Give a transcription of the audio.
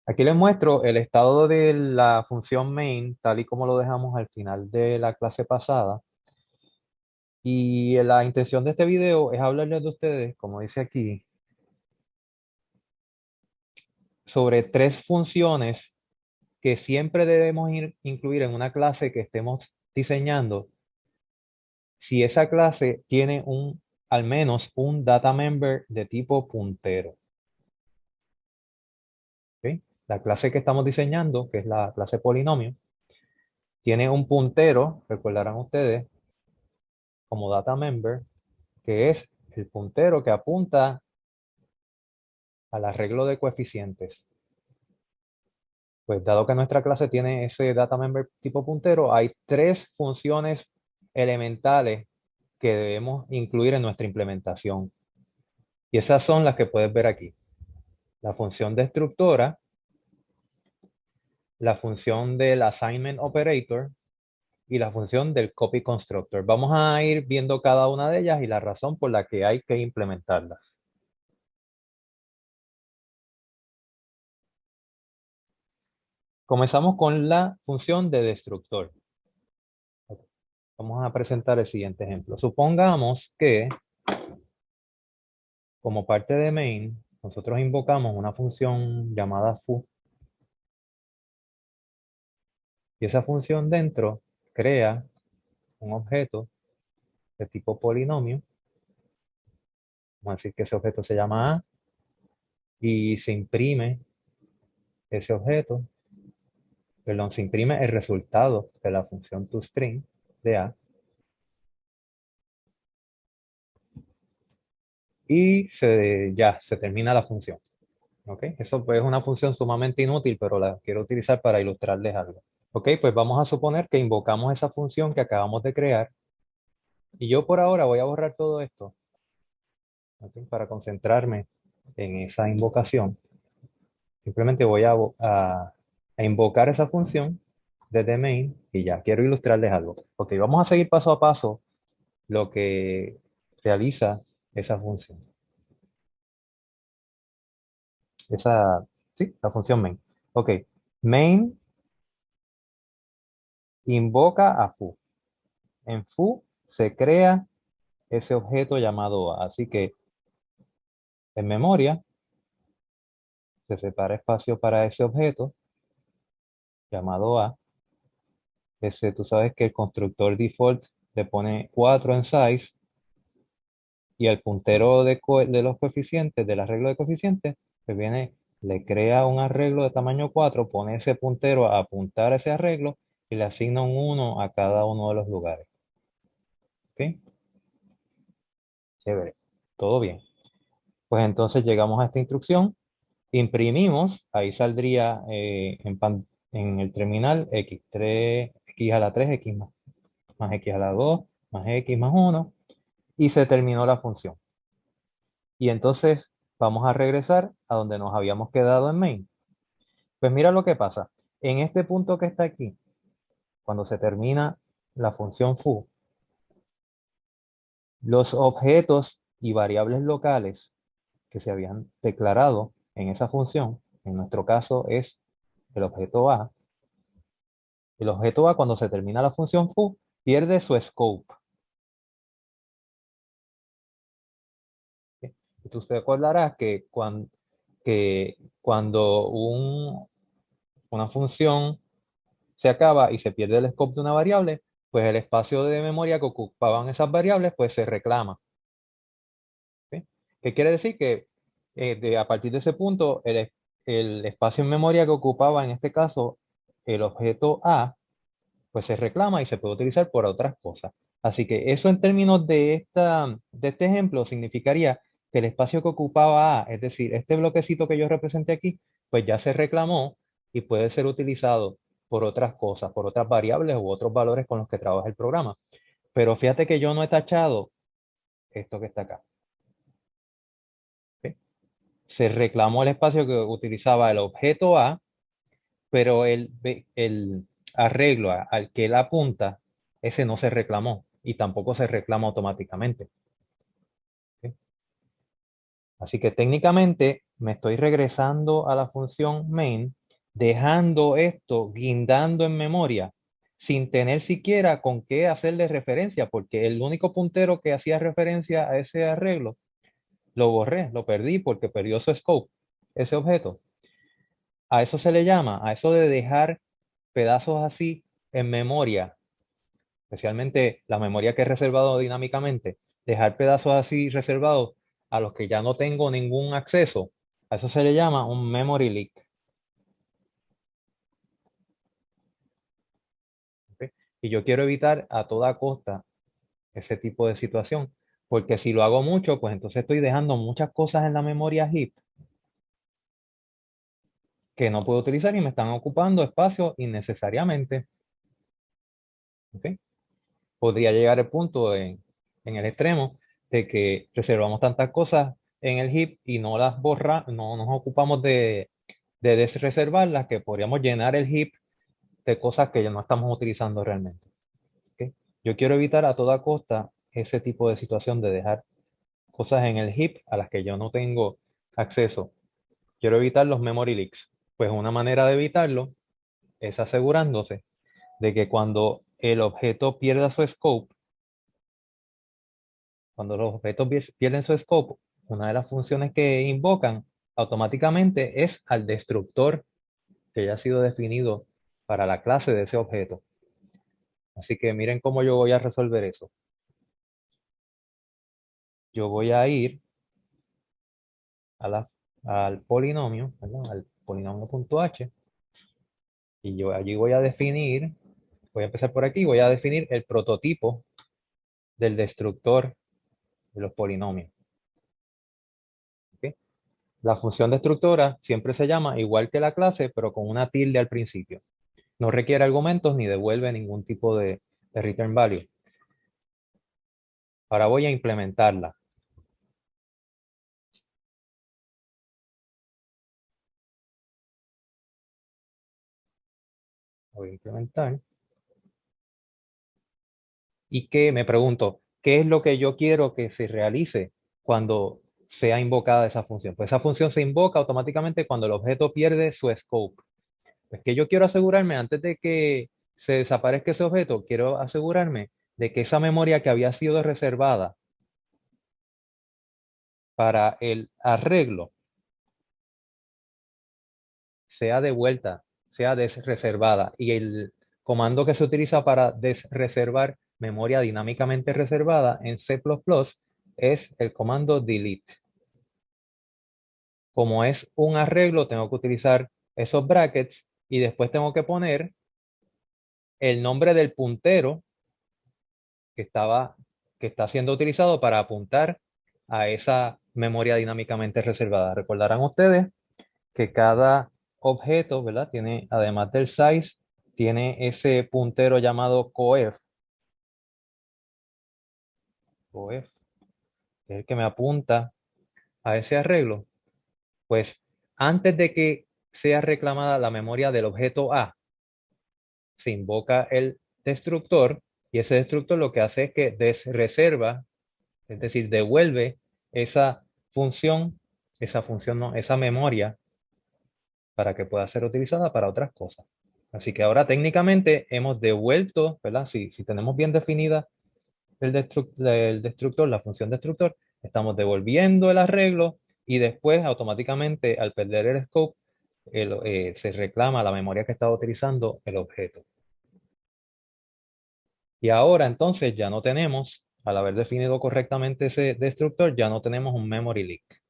Aquí les muestro el estado de la función main, tal y como lo dejamos al final de la clase pasada. Y la intención de este video es hablarles de ustedes, como dice aquí, sobre tres funciones que siempre debemos incluir en una clase que estemos diseñando si esa clase tiene al menos un data member de tipo puntero. ¿Ok? La clase que estamos diseñando, que es la clase polinomio, tiene un puntero, recordarán ustedes, como data member, que es el puntero que apunta al arreglo de coeficientes. Pues dado que nuestra clase tiene ese data member tipo puntero, hay tres funciones elementales que debemos incluir en nuestra implementación. Y esas son las que puedes ver aquí. La función destructora, la función del assignment operator y la función del copy constructor. Vamos a ir viendo cada una de ellas y la razón por la que hay que implementarlas. Comenzamos con la función de destructor. Vamos a presentar el siguiente ejemplo. Supongamos que como parte de main, nosotros invocamos una función llamada foo y esa función dentro crea un objeto de tipo polinomio. Vamos a decir que ese objeto se llama A y se imprime ese objeto, perdón, se imprime el resultado de la función toString de A y ya se termina la función. ¿Ok? Eso pues, es una función sumamente inútil, pero la quiero utilizar para ilustrarles algo. Ok, pues vamos a suponer que invocamos esa función que acabamos de crear y yo por ahora voy a borrar todo esto, ¿ok? Para concentrarme en esa invocación. Simplemente voy a invocar esa función desde main y ya, quiero ilustrarles algo. Ok, vamos a seguir paso a paso lo que realiza esa función. Sí, la función main. Ok, main invoca a foo. En foo se crea ese objeto llamado A. Así que en memoria se separa espacio para ese objeto llamado A. Tú sabes que el constructor default le pone 4 en size y el puntero de los coeficientes, del arreglo de coeficientes, que viene, le crea un arreglo de tamaño 4, pone ese puntero a apuntar a ese arreglo y le asigna un 1 a cada uno de los lugares. ¿Ok? Chévere. Todo bien. Pues entonces llegamos a esta instrucción, imprimimos, ahí saldría en el terminal x3, x a la 3, x más x a la 2, más x más 1, y se terminó la función. Y entonces vamos a regresar a donde nos habíamos quedado en main. Pues mira lo que pasa. En este punto que está aquí, cuando se termina la función foo, los objetos y variables locales que se habían declarado en esa función, en nuestro caso es el objeto A. El objeto A, cuando se termina la función foo, pierde su scope. ¿Sí? Y tú te acordarás que cuando una función se acaba y se pierde el scope de una variable, pues el espacio de memoria que ocupaban esas variables, pues se reclama. ¿Sí? ¿Qué quiere decir? Que a partir de ese punto, el espacio en memoria que ocupaba en este caso el objeto A, pues se reclama y se puede utilizar por otras cosas. Así que eso en términos de este ejemplo significaría que el espacio que ocupaba A, es decir, este bloquecito que yo representé aquí, pues ya se reclamó y puede ser utilizado por otras cosas, por otras variables u otros valores con los que trabaja el programa. Pero fíjate que yo no he tachado esto que está acá. ¿Ok? Se reclamó el espacio que utilizaba el objeto A, pero el arreglo al que él apunta, ese no se reclamó y tampoco se reclama automáticamente. ¿Ok? Así que técnicamente me estoy regresando a la función main, dejando esto guindando en memoria, sin tener siquiera con qué hacerle referencia, porque el único puntero que hacía referencia a ese arreglo, lo borré, lo perdí porque perdió su scope, ese objeto. A eso se le llama, a eso de dejar pedazos así en memoria, especialmente la memoria que he reservado dinámicamente, dejar pedazos así reservados a los que ya no tengo ningún acceso, a eso se le llama un memory leak. ¿Ok? Y yo quiero evitar a toda costa ese tipo de situación, porque si lo hago mucho, pues entonces estoy dejando muchas cosas en la memoria heap que no puedo utilizar y me están ocupando espacio innecesariamente. ¿Ok? Podría llegar el punto en el extremo de que reservamos tantas cosas en el heap y no las no nos ocupamos de desreservarlas, que podríamos llenar el heap de cosas que ya no estamos utilizando realmente. ¿Ok? Yo quiero evitar a toda costa ese tipo de situación de dejar cosas en el heap a las que yo no tengo acceso. Quiero evitar los memory leaks. Pues una manera de evitarlo es asegurándose de que cuando el objeto pierda su scope, cuando los objetos pierden su scope, una de las funciones que invocan automáticamente es al destructor que ya ha sido definido para la clase de ese objeto. Así que miren cómo yo voy a resolver eso. Yo voy a ir al polinomio, ¿verdad? Al polinomio.h, y yo allí voy a definir, voy a empezar por aquí, voy a definir el prototipo del destructor de los polinomios. ¿Ok? La función destructora siempre se llama igual que la clase, pero con una tilde al principio. No requiere argumentos ni devuelve ningún tipo de return value. Ahora voy a implementarla. Voy a implementar. Y que me pregunto, ¿qué es lo que yo quiero que se realice cuando sea invocada esa función? Pues esa función se invoca automáticamente cuando el objeto pierde su scope. Es que yo quiero asegurarme, antes de que se desaparezca ese objeto, quiero asegurarme de que esa memoria que había sido reservada para el arreglo sea devuelta, sea desreservada. Y el comando que se utiliza para desreservar memoria dinámicamente reservada en C++ es el comando delete. Como es un arreglo, tengo que utilizar esos brackets y después tengo que poner el nombre del puntero que que está siendo utilizado para apuntar a esa memoria dinámicamente reservada. Recordarán ustedes que cada objeto, ¿verdad? Tiene, además del size, tiene ese puntero llamado coef, que es el que me apunta a ese arreglo. Pues antes de que sea reclamada la memoria del objeto A, se invoca el destructor y ese destructor lo que hace es que desreserva, es decir, devuelve esa esa función no, esa memoria para que pueda ser utilizada para otras cosas. Así que ahora técnicamente hemos devuelto, ¿verdad? Si tenemos bien definida el destructor, la función destructor, estamos devolviendo el arreglo y después automáticamente al perder el scope se reclama la memoria que estaba utilizando el objeto. Y ahora entonces ya no tenemos, al haber definido correctamente ese destructor, ya no tenemos un memory leak.